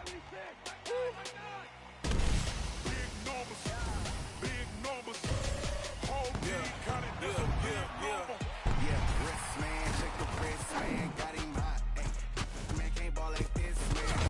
Big numbers, big numbers. Whole team counted, that's a big number. Yeah, wrist man, check the wrist man, got him hot. Ay, man can't ball like this man.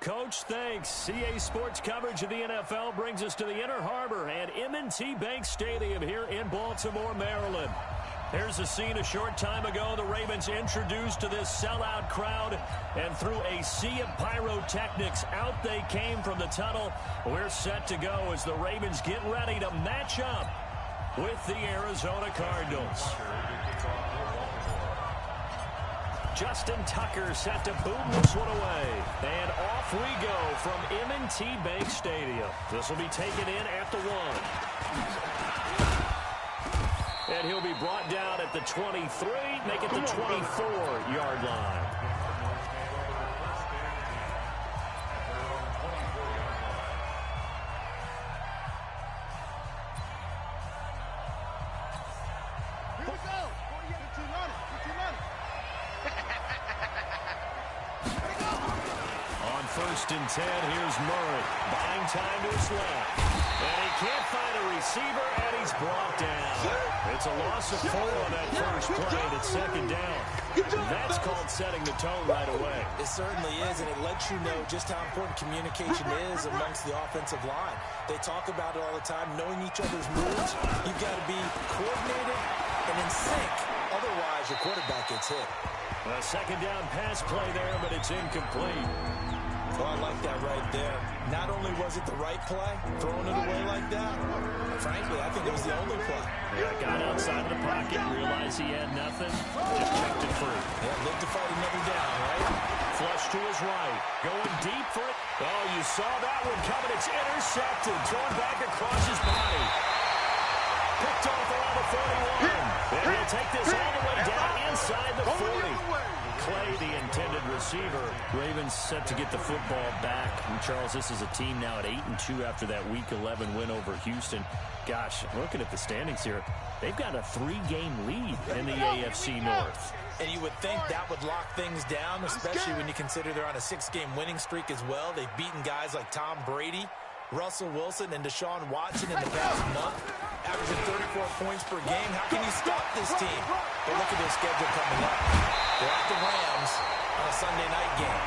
Coach. Thanks. CA Sports coverage of the NFL brings us to the Inner Harbor and M&T Bank Stadium here in Baltimore, Maryland. Here's the scene a short time ago. The Ravens introduced to this sellout crowd, and through a sea of pyrotechnics, out they came from the tunnel. We're set to go as the Ravens get ready to match up with the Arizona Cardinals. Justin Tucker set to boom this one away. And off we go from M&T Bank Stadium. This will be taken in at the 1. And he'll be brought down at the 23, make it the 24-yard line. Here we go. Get your money. On 1st and 10, here's Murray. Buying time to his left. And he can't find a receiver, and he's brought down. It's a loss of 4 on that first play, and it's 2nd down. That's called setting the tone right away. It certainly is, and it lets you know just how important communication is amongst the offensive line. They talk about it all the time, knowing each other's moves. You've got to be coordinated and in sync. Otherwise, your quarterback gets hit. A 2nd down pass play there, but it's incomplete. Oh, I like that right there. Not only was it the right play, throwing it away like that, frankly, I think it was the only play. Yeah, got outside of the pocket, realized he had nothing, just checked it free. Yeah, live to fight another down, right? Flush to his right, going deep for it. Oh, you saw that one coming. It's intercepted, thrown back across his body. Picked off around the 41. And he'll take this all the way down inside the 40. Clay, the intended receiver. Ravens set to get the football back. And Charles, this is a team now at 8-2 after that Week 11 win over Houston. Gosh, looking at the standings here, they've got a 3-game lead in the AFC North. And you would think that would lock things down, especially when you consider they're on a 6-game winning streak as well. They've beaten guys like Tom Brady, Russell Wilson, and Deshaun Watson in the past month, averaging 34 points per game. How can you stop this team? But look at their schedule coming up. They're at the Rams on a Sunday night game.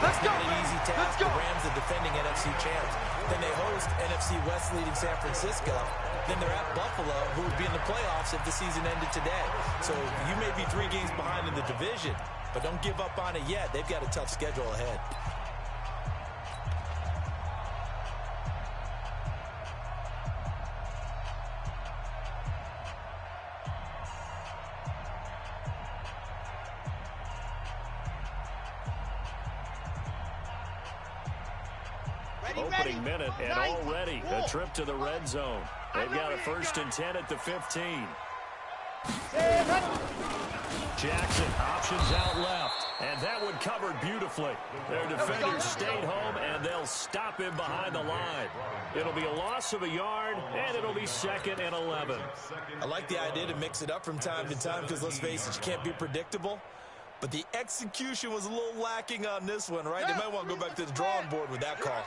That's not an easy task. The Rams, the defending NFC champs. Then they host NFC West leading San Francisco. Then they're at Buffalo, who would be in the playoffs if the season ended today. So you may be 3 games behind in the division, but don't give up on it yet. They've got a tough schedule ahead. Opening minute, and already a trip to the red zone. They've got a 1st and 10 at the 15. Jackson options out left, and that one covered beautifully. Their defenders stayed home, and they'll stop him behind the line. It'll be a loss of a yard, and it'll be 2nd and 11. I like the idea to mix it up from time to time because, let's face it, you can't be predictable. But the execution was a little lacking on this one, right? They might want to go back to the drawing board with that call.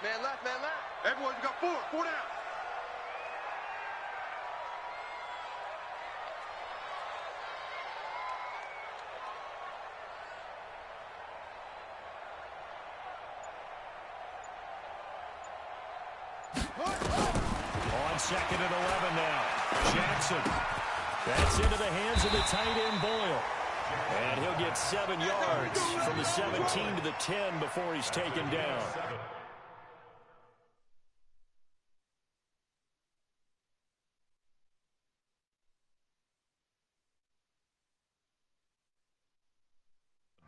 Man left. Everyone, you got 4 down. On 2nd and 11 now. Jackson. That's into the hands of the tight end, Boyle. And he'll get 7 yards from the 17 to the 10 before he's taken down.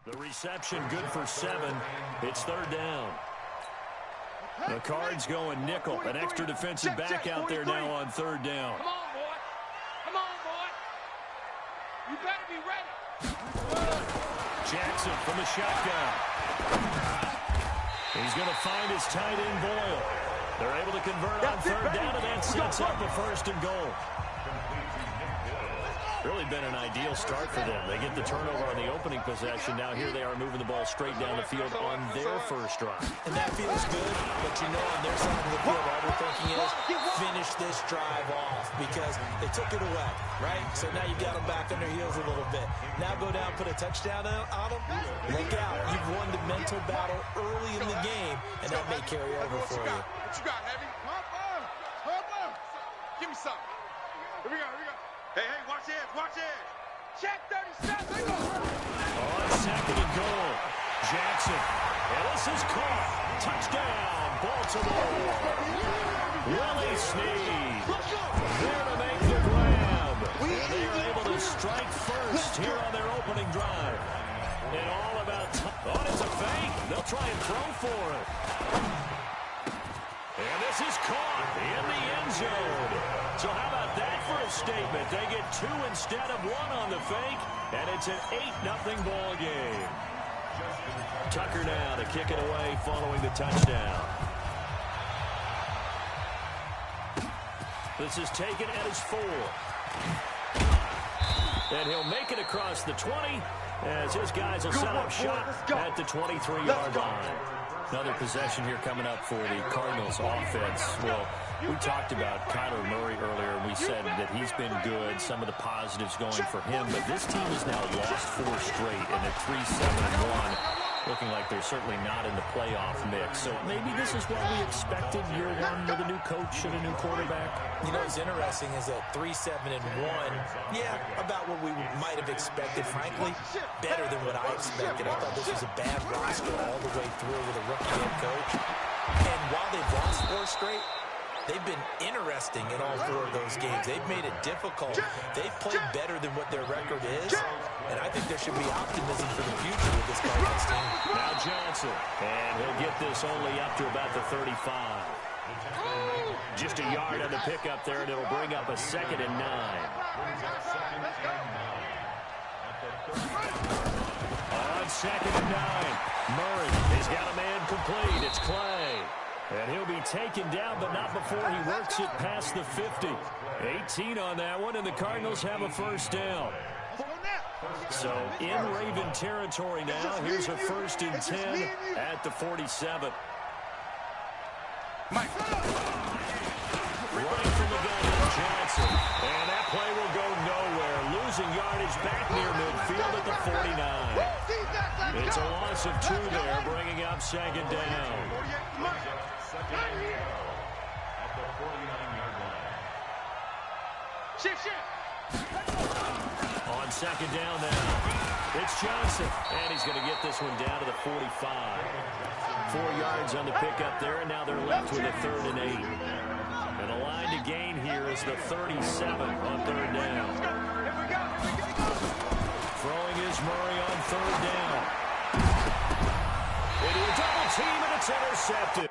The reception good for 7. It's 3rd down. The Cards going nickel. An extra defensive back out there now on 3rd down. Come on, boy. You better be ready. Jackson from the shotgun. He's going to find his tight end, Boyle. They're able to convert on 3rd down, and that sets up a 1st and goal. Really have been an ideal start for them. They get the turnover on the opening possession. Now here they are moving the ball straight down the field on their first drive. And that feels good, but you know on their side of the field, all they're thinking is finish this drive off because they took it away, right? So now you got them back on their heels a little bit. Now go down, put a touchdown on them. Look out. You've won the mental battle early in the game, and that may carry over for you. What you got, Heavy? Give me some. Here we go. Hey, watch the edge. Check 37. On second and goal, Jackson. And this is caught. Touchdown, Baltimore. Willie Snead there to make the grab. And they are able to strike first here on their opening drive. And all about oh, it's a fake. They'll try and throw for it. And this is caught in the end zone. So how about that for a statement? They get 2 instead of 1 on the fake, and it's an 8-0 ball game. Tucker now to kick it away following the touchdown. This is taken at his 4. And he'll make it across the 20 as his guys will set up shop at the 23-yard line. Another possession here coming up for the Cardinals offense. Well, we talked about Kyler Murray earlier, and we said that he's been good, some of the positives going for him, but this team has now lost 4 straight, and at 3-7-1, looking like they're certainly not in the playoff mix. So maybe this is what we expected year one with a new coach and a new quarterback. You know what's interesting is that 3-7-1, yeah, about what we might have expected, frankly, better than what I expected. I thought this was a bad roster all the way through with a rookie head coach. And while they've lost 4 straight, they've been interesting in all 4 of those games. They've made it difficult. They've played better than what their record is, and I think there should be optimism for the future with this Cardinals team. Now Johnson, and he'll get this only up to about the 35. Just a yard on the pickup there, and it'll bring up a 2nd and 9. On 2nd and 9, Murray has got a man complete. It's Clay. And he'll be taken down, but not before he works it past the 50. 18 on that one, and the Cardinals have a first down. So in Raven territory now. Here's a 1st and 10 at the 47. Right from the gun is Johnson. And that play will go nowhere. Losing yardage back near midfield at the 49. It's a loss of 2 there, bringing up 2nd down. On 2nd down now, it's Johnson, and he's going to get this one down to the 45. 4 yards on the pickup there, and now they're left with a 3rd and 8. And the line to gain here is the 37 on 3rd down. Throwing is Murray on 3rd down. Into a double team, and it's intercepted.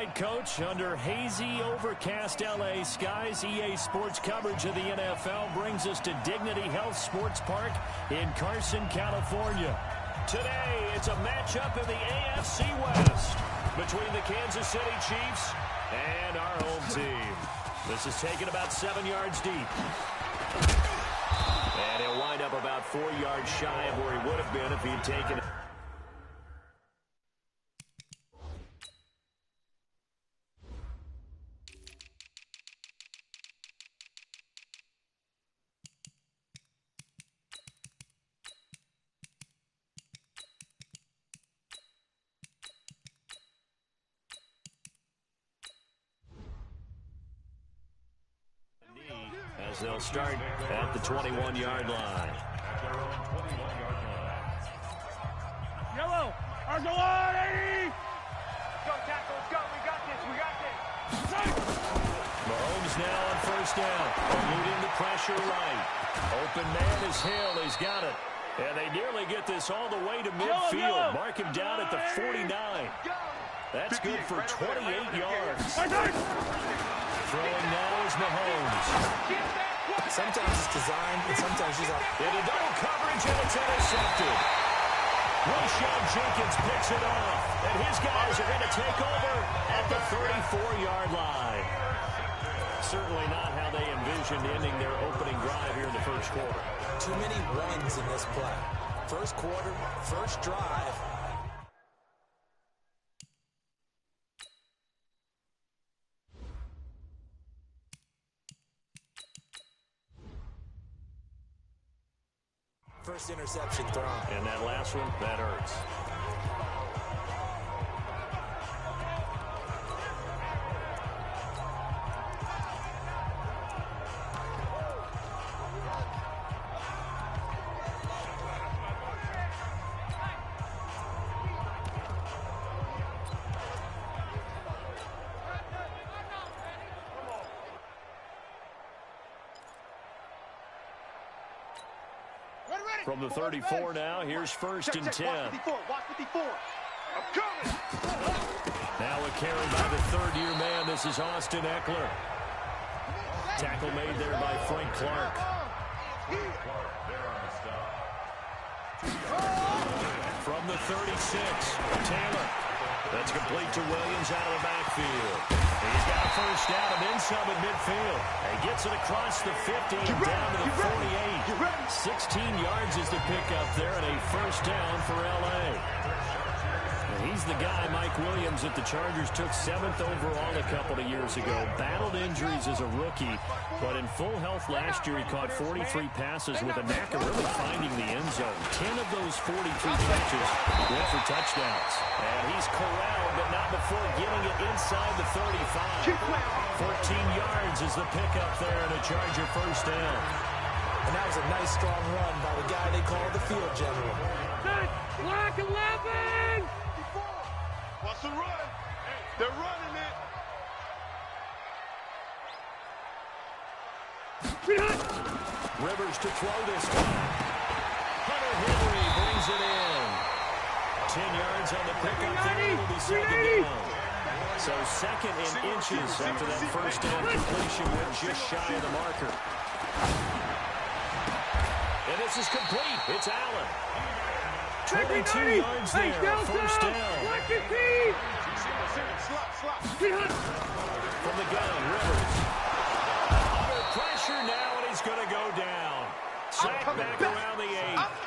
right, Coach. Under hazy, overcast L.A. skies, EA Sports coverage of the NFL brings us to Dignity Health Sports Park in Carson, California. Today, it's a matchup in the AFC West between the Kansas City Chiefs and our home team. This is taken about 7 yards deep. And he'll wind up about 4 yards shy of where he would have been if he'd taken it. As they'll start at the 21-yard line. Yellow, Argolon, 80! Go, tackle, let's go. We got this, we got this. Mahomes now on first down, eluding the pressure right. Open man is Hill, he's got it. And they nearly get this all the way to midfield. Mark him down at the 49. That's good for 28 yards. Throwing now is Mahomes. Sometimes it's designed, and sometimes she's out. Into double coverage, and it's intercepted. Rashawn Jenkins picks it off, and his guys are going to take over at the 34-yard line. Certainly not how they envisioned ending their opening drive here in the first quarter. Too many ones in this play. First quarter, first drive. First interception thrown. And that last one, that hurts. From the 34 now, here's first and 10. Watch 54. I'm coming. Now a carry by the third-year man. This is Austin Eckler. Tackle made there by Frank Clark. From the 36, Taylor. That's complete to Williams out of the backfield. He's got a first down and then some at midfield. He gets it across the 50 and down to the 48. 16 yards is the pickup there and a first down for L.A. And he's the guy, Mike Williams, that the Chargers took 7th overall a couple of years ago. Battled injuries as a rookie, but in full health last year, he caught 43 passes with a knack of really finding the end zone. 10 of those 43 catches went for touchdowns. And he's corralled, but not before getting it inside the 35. 14 yards is the pickup there and a Charger first down. And that was a nice, strong run by the guy they call the field general. Black 11! What's the run? They're running it. Rivers to throw this time. Hunter Henry brings it in. 10 yards on the pickup there. It'll be second down. So second in inches after that first down completion. Went just shy of the marker. And this is complete. It's Allen. 22 yards there. First down. From the gun, Rivers. Under pressure now, and he's going to go down. Sack back around the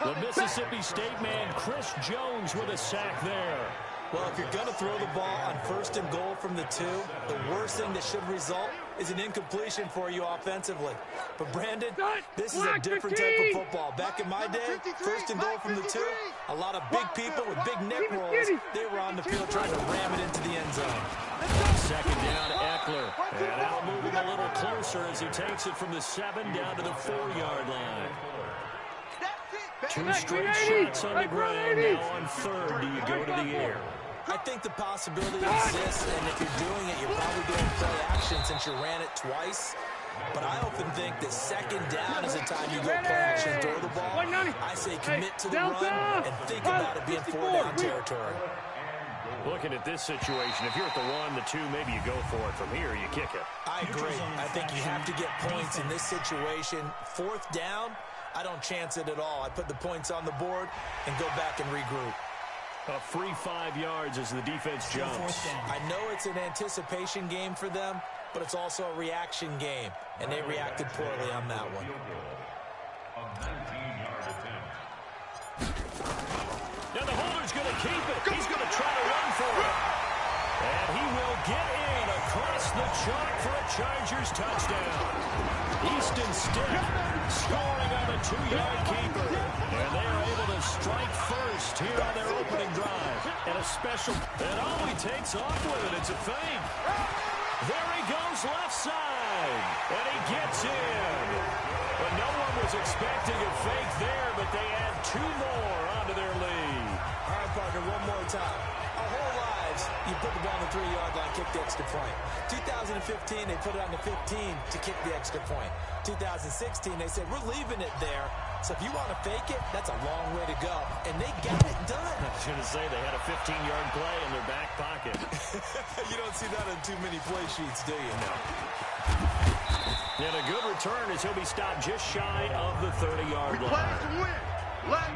8. The Mississippi State man, Chris Jones, with a sack there. Well, if you're going to throw the ball on first and goal from the 2, the worst thing that should result is an incompletion for you offensively. But, Brandon, this is a different type of football. Back in my day, first and goal from the 2, a lot of big people with big neck rolls, they were on the field trying to ram it into the end zone. Second down to Eckler. And that'll move him a little closer as he takes it from the 7 down to the 4-yard line. 2 straight shots on the ground. Now on third, do you go to the air? I think the possibility exists, and if you're doing it, you're probably doing play action since you ran it twice. But I often think that second down is the time you go play action, throw the ball. I say commit to the run and think about it being 4-down territory. Looking at this situation, if you're at the 1, the 2, maybe you go for it. From here, you kick it. I agree. I think you have to get points in this situation. 4th down, I don't chance it at all. I put the points on the board and go back and regroup. A free 5 yards as the defense jumps. I know it's an anticipation game for them, but it's also a reaction game, and they reacted poorly on that one. Now the holder's going to keep it. He's going to try to run for it. And he will get in across the chalk for a Chargers touchdown. Easton Stick scoring on the 2-yard keeper. And they are able to strike first here on their opening drive. And a special. And he takes off with it. It's a fake. There he goes left side. And he gets in. But no one was expecting a fake there, but they add 2 more onto their lead. All right, partner, one more time. Our whole lives, you put the ball on the 3-yard line, kick the extra point. 2015, they put it on the 15 to kick the extra point. 2016, they said, we're leaving it there. So if you want to fake it, that's a long way to go. And they got it done. I was going to say they had a 15-yard play in their back pocket. You don't see that on too many play sheets, do you? No. And a good return as he'll be stopped just shy of the 30-yard line. Play to win.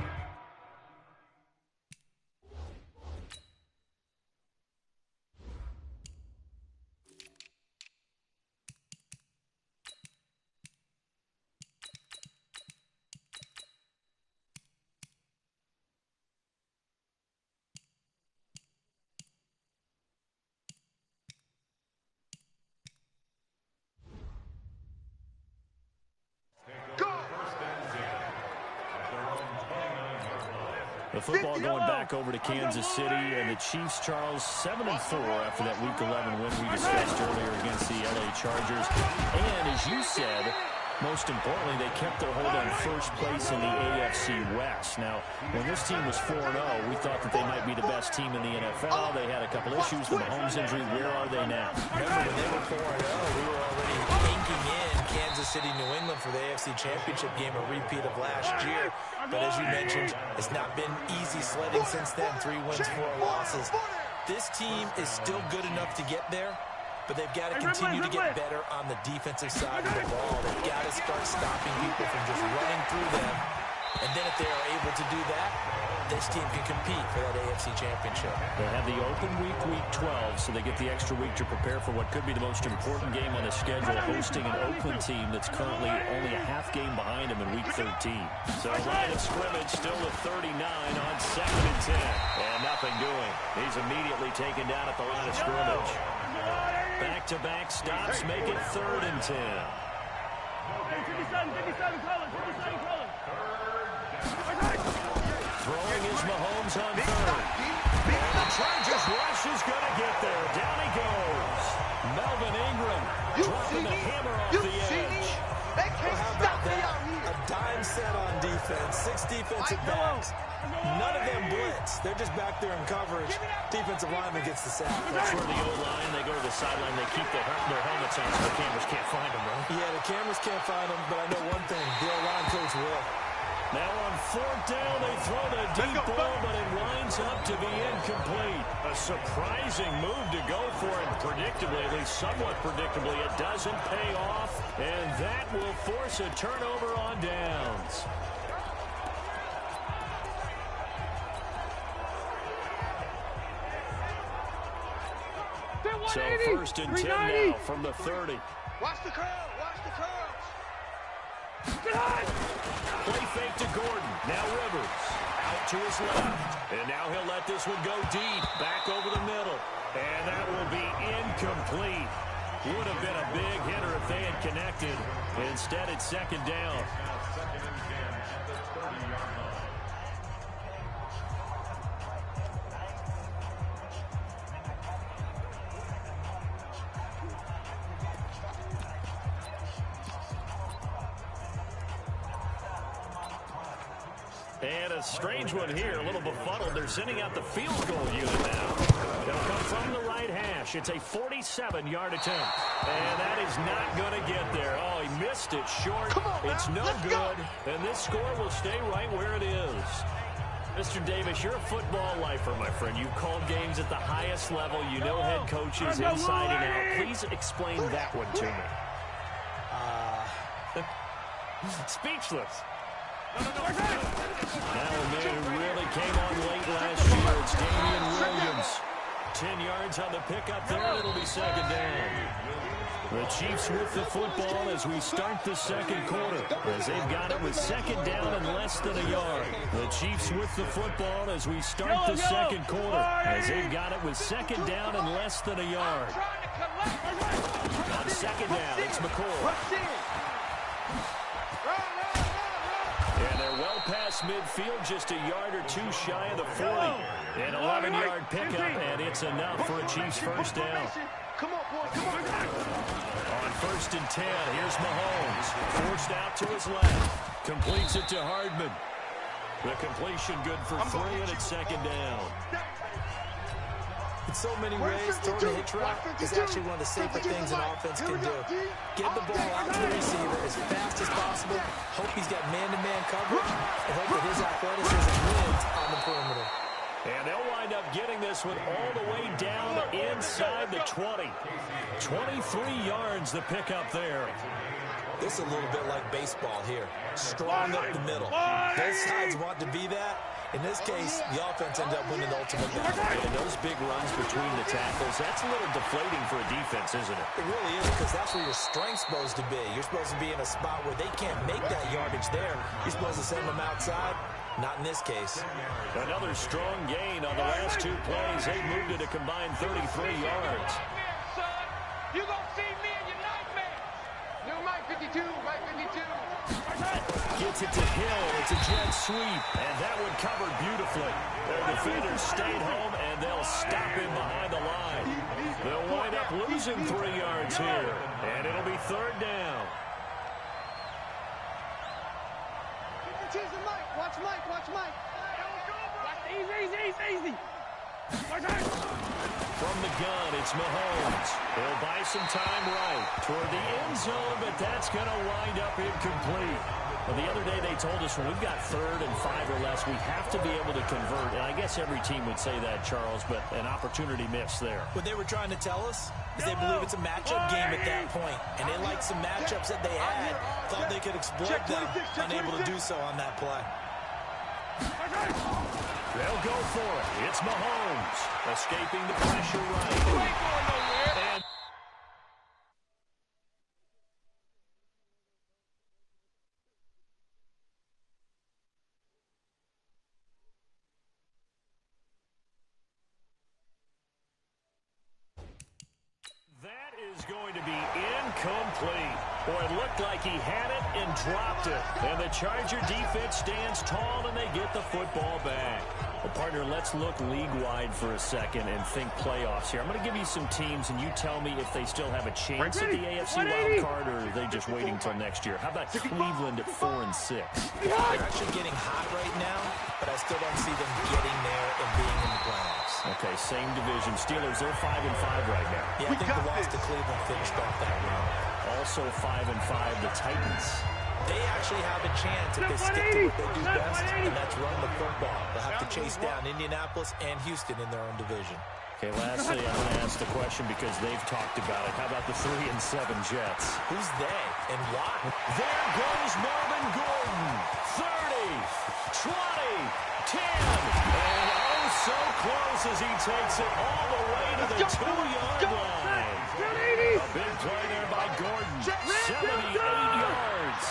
The football going back over to Kansas City, and the Chiefs, Charles, 7-4 after that Week 11 win we discussed earlier against the LA Chargers. And as you said, most importantly, they kept their hold on first place in the AFC West. Now, when this team was 4-0, we thought that they might be the best team in the NFL. They had a couple issues, the Mahomes injury. Where are they now? Remember, when they were 4-0, we were already inking in Kansas City, New England for the AFC Championship game, a repeat of last year. But as you mentioned, it's not been easy sledding since then. 3 wins, 4 losses. This team is still good enough to get there, but they've got to continue to get better on the defensive side of the ball. They've got to start stopping people from just running through them. And then if they are able to do that, this team can compete for that AFC Championship. They have the open week 12, so they get the extra week to prepare for what could be the most important game on the schedule, hosting an Oakland team that's currently only a half game behind them in Week 13. So line of scrimmage still with 39 on 2nd and 10. And nothing doing. He's immediately taken down at the line of scrimmage. Back-to-back stops make it 3rd and 10. 57, Collins. Throwing is Mahomes on 3rd. And the Chargers rush is going to get there. Down he goes. Melvin Ingram dropping the hammer off the edge. Well, how about that? A dime set on defense. 6 defensive backs. None of them blitz. They're just back there in coverage. Defensive lineman gets the sack. That's where the O-line, they go to the sideline, they keep their helmets on so the cameras can't find them, right? Yeah, the cameras can't find them, but I know one thing. The O-line coach will. Now on 4th down, they throw the deep ball, but it winds up to be incomplete. A surprising move to go for it, predictably, at least somewhat predictably. It doesn't pay off, and that will force a turnover on downs. So 1st and 10 now from the 30. Watch the curl. Watch the curls. Play fake to Gordon. Now Rivers out to his left. And now he'll let this one go deep. Back over the middle. And that will be incomplete. Would have been a big hitter if they had connected. Instead, it's 2nd down. And a strange one here, a little befuddled. They're sending out the field goal unit now. It'll come from the right hash. It's a 47-yard attempt. And that is not going to get there. Oh, he missed it short. It's no good. And this score will stay right where it is. Mr. Davis, you're a football lifer, my friend. You've called games at the highest level. You know head coaches inside and out. Please explain that one to me. Speechless. Now a man who really came on late last year, it's Damian Williams. 10 yards on the pickup there, and it'll be second down. The Chiefs with the football as we start the second quarter, as they've got it with second down and less than a yard. The Chiefs with the football as we start the second quarter, as they've got it with second down and less than a yard. On second down, it's McCoy. And they're well past midfield, just a yard or two shy of the 40. An 11-yard pickup, and it's enough for a Chiefs first down. Come on, boy, come on. On 1st and 10, here's Mahomes. Forced out to his left. Completes it to Hardman. The completion good for 3, and it's second down. In so many ways, throwing a hitch route is actually one of the safer things an offense can do. Get the ball out to the receiver as fast as possible. Hope he's got man-to-man coverage, and hope that his athleticism wins on the perimeter. And they'll wind up getting this one all the way down inside the 20. 23 yards the pickup there. This is a little bit like baseball here. Strong up the middle. Both sides want to be that. In this case, the offense ends up winning the ultimate battle. And those big runs between the tackles, that's a little deflating for a defense, isn't it? It really is, because that's where your strength's supposed to be. You're supposed to be in a spot where they can't make that yardage there. You're supposed to send them outside. Not in this case. Another strong gain on the last 2 plays. They moved it a combined 33 yards. You gonna see me in your nightmare. New Mike 52, Mike 52. Gets it to Hill. It's a jet sweep, and that one covered beautifully. Their defenders stayed home, and they'll stop him behind the line. They'll wind up losing 3 yards here, and it'll be third down. Watch Mike, watch Mike. Easy. From the gun, it's Mahomes. He'll buy some time right toward the end zone, but that's going to wind up incomplete. Well, the other day they told us when we've got 3rd and 5 or less, we have to be able to convert. And I guess every team would say that, Charles, but an opportunity missed there. What they were trying to tell us is they believe it's a matchup game at that point, and they liked some matchups that they had, thought they could exploit them, unable to do so on that play. They'll go for it. It's Mahomes escaping the pressure right. And that is going to be incomplete. Boy, it looked like he had it and dropped it. And the Charger defense stands tall, and they get the football back. Well, partner, let's look league-wide for a second and think playoffs here. I'm going to give you some teams, and you tell me if they still have a chance at the AFC wild card, or are they just waiting until next year? How about Cleveland at 4-6? They're actually getting hot right now, but I still don't see them getting there and being in the playoffs. Okay, same division. Steelers, they're 5-5 right now. Yeah, I think the loss to Cleveland finished off that run. Also 5-5, the Titans. They actually have a chance if they stick to what they do best, and that's run the football. They'll have to chase down Indianapolis and Houston in their own division. Okay, lastly, I'm going to ask the question because they've talked about it. How about the 3-7 Jets? Who's they and why? There goes Melvin Gordon. 30, 20, 10. And oh, so close as he takes it all the way to the 2-yard line. A big play there by Gordon. 78 yards.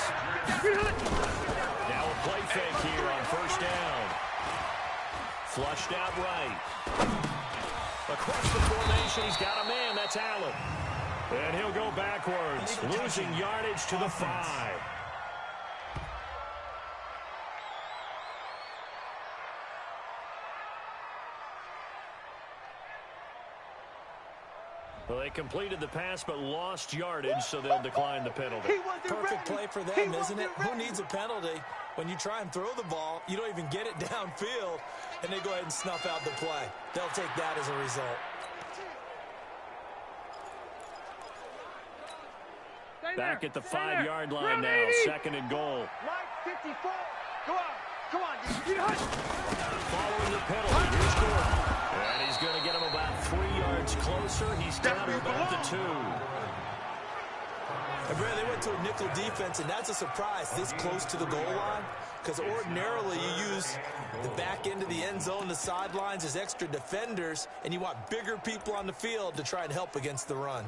Now a play fake here on first down. Flushed out right. Across the formation, he's got a man. That's Allen. And he'll go backwards, losing yardage to the 5. Well, they completed the pass but lost yardage, so they'll decline the penalty. Perfect play for them, isn't it? Who needs a penalty? When you try and throw the ball, you don't even get it downfield, and they go ahead and snuff out the play. They'll take that as a result. Back at the 5-yard line now, 2nd and goal. Mike 54, go on. Come on, dude. Following the penalty, here's Gordon. And he's going to get him about 3 yards closer. He's down to about the 2. And Brad, they went to a nickel defense, and that's a surprise this close to the goal line, because ordinarily you use the back end of the end zone, the sidelines as extra defenders, and you want bigger people on the field to try and help against the run.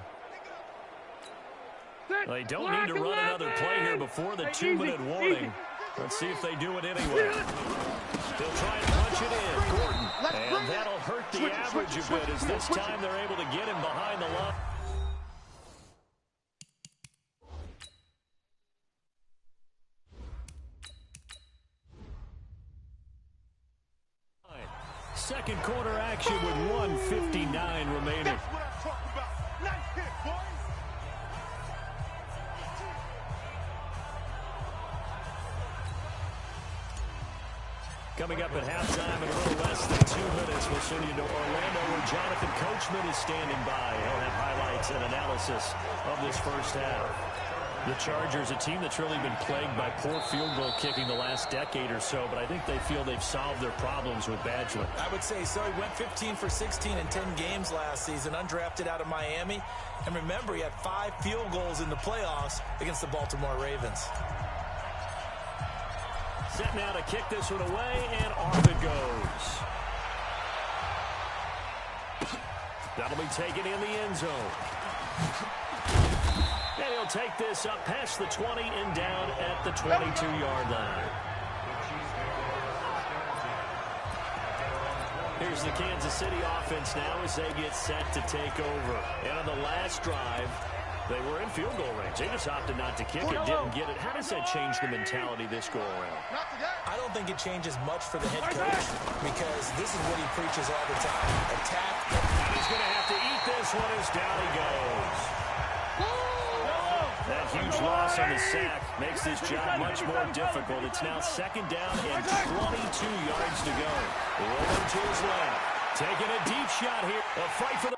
They don't need to run another play here before the 2-minute warning. Let's see if they do it anyway. They'll try and punch it in. Gordon. And that'll hurt the average a bit, as this time they're able to get him behind the line. Second quarter action with 1:59 remaining. That's what I'm talking about. Nice hit, boys. Coming up at halftime in a little less than 2 minutes, we'll send you to Orlando, where Jonathan Coachman is standing by. He'll have highlights and analysis of this first half. The Chargers, a team that's really been plagued by poor field goal kicking the last decade or so, but I think they feel they've solved their problems with Badgley. I would say so. He went 15 for 16 in 10 games last season, undrafted out of Miami. And remember, he had 5 field goals in the playoffs against the Baltimore Ravens. Set now to kick this one away, and off it goes. That'll be taken in the end zone. And he'll take this up past the 20 and down at the 22-yard line. Here's the Kansas City offense now as they get set to take over. And on the last drive, they were in field goal range. They just opted not to kick it, didn't get it. How does that change the mentality this go-around? I don't think it changes much for the head coach, because this is what he preaches all the time. Attack. And he's going to have to eat this one as down he goes. That huge loss on the sack makes this job much more difficult. It's now second down and 22 yards to go. Rolling to his left. Taking a deep shot here. A fight for the